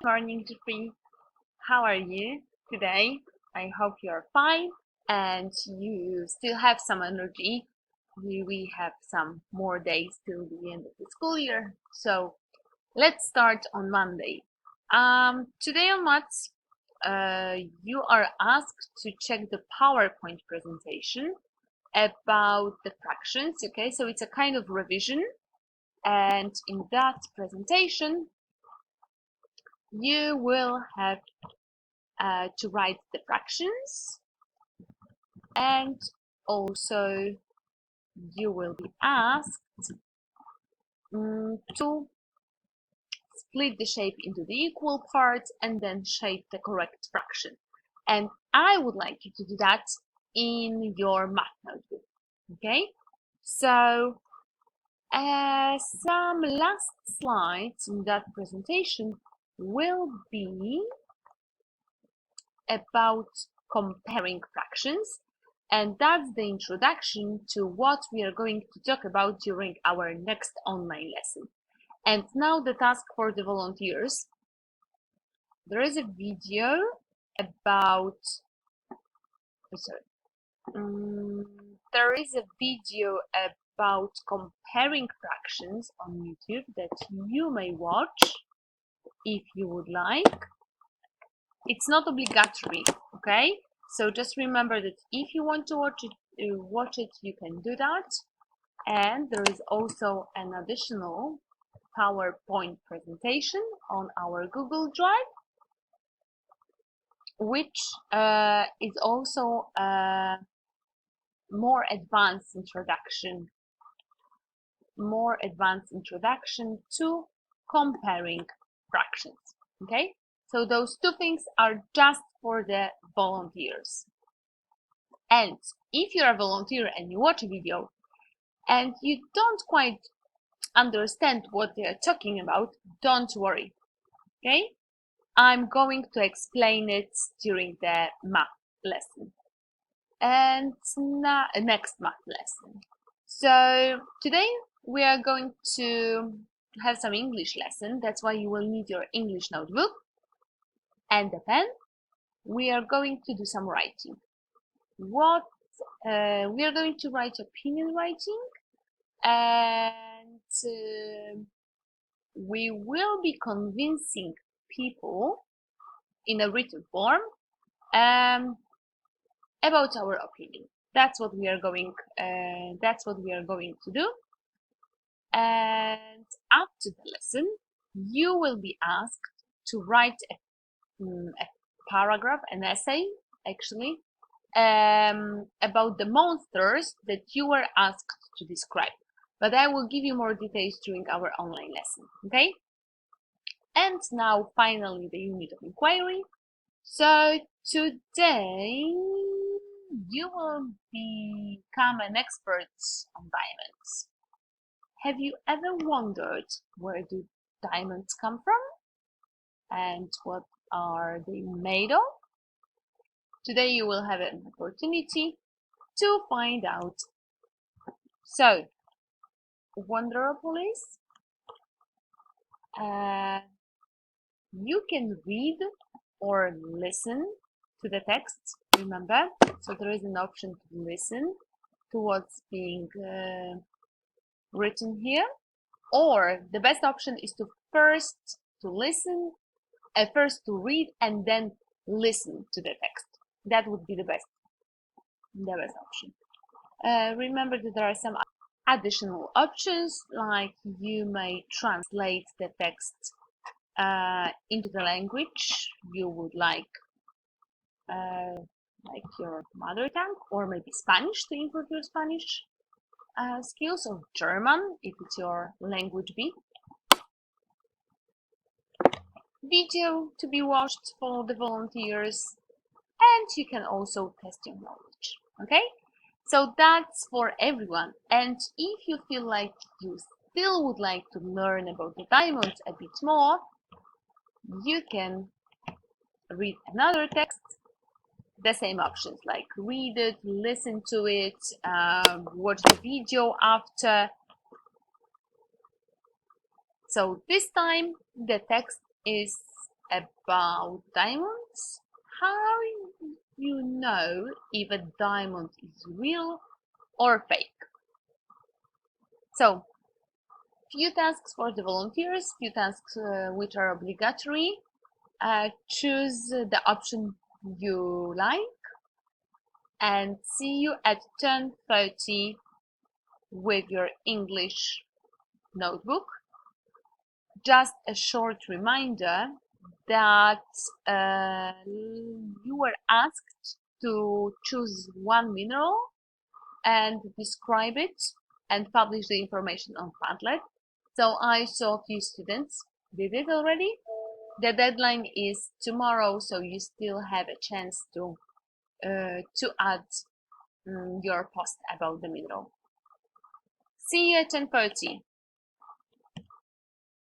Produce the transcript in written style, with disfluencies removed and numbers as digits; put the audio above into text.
Morning, Jeffrey. How are you today? I hope you're fine and you still have some energy. We have some more days till the end of the school year. So let's start on Monday. Today on Maths, you are asked to check the PowerPoint presentation about the fractions. Okay, so it's a kind of revision. And in that presentation, you will have to write the fractions, and also you will be asked to split the shape into the equal parts and then shape the correct fraction. And I would like you to do that in your math notebook. Okay, so some last slides in that presentation will be about comparing fractions, and that's the introduction to what we are going to talk about during our next online lesson. And now the task for the volunteers. There is a video about there is a video about comparing fractions on YouTube that you may watch if you would like. It's not obligatory, okay? So just remember that if you want to watch it, you can do that. And there is also an additional PowerPoint presentation on our Google Drive, which is also a more advanced introduction to comparing fractions. Okay, so those two things are just for the volunteers. And if you're a volunteer and you watch a video and you don't quite understand what they're talking about, don't worry. Okay, I'm going to explain it during the math lesson and next math lesson. So today we are going to have some English lesson. That's why you will need your English notebook and a pen. We are going to do some writing. We are going to write opinion writing, and we will be convincing people in a written form about our opinion. That's what we are going to do. And after the lesson, you will be asked to write a paragraph, an essay, actually, about the monsters that you were asked to describe. But I will give you more details during our online lesson, okay? And now, finally, the unit of inquiry. So today, you will become an expert on diamonds. Have you ever wondered where do diamonds come from? And what are they made of? Today you will have an opportunity to find out. So, Wonderopolis, you can read or listen to the text, remember? So there is an option to listen to what's being written here, or the best option is to first read and then listen to the text. That would be the best option. Remember that there are some additional options, like you may translate the text into the language you would like your mother tongue, or maybe Spanish to improve your Spanish skills, or German if it's your language B. Video to be watched for the volunteers, and you can also test your knowledge. Okay, so that's for everyone. And if you feel like you still would like to learn about the diamonds a bit more, you can read another text, the same options like read it, listen to it, watch the video after. So this time the text is about diamonds. How you know if a diamond is real or fake? So, few tasks for the volunteers, few tasks which are obligatory. Choose the option you like and see you at 10:30 with your English notebook. Just a short reminder that you were asked to choose one mineral and describe it and publish the information on Padlet. So I saw a few students did it already. The deadline is tomorrow, so you still have a chance to add your post about the mineral. See you at 10:30.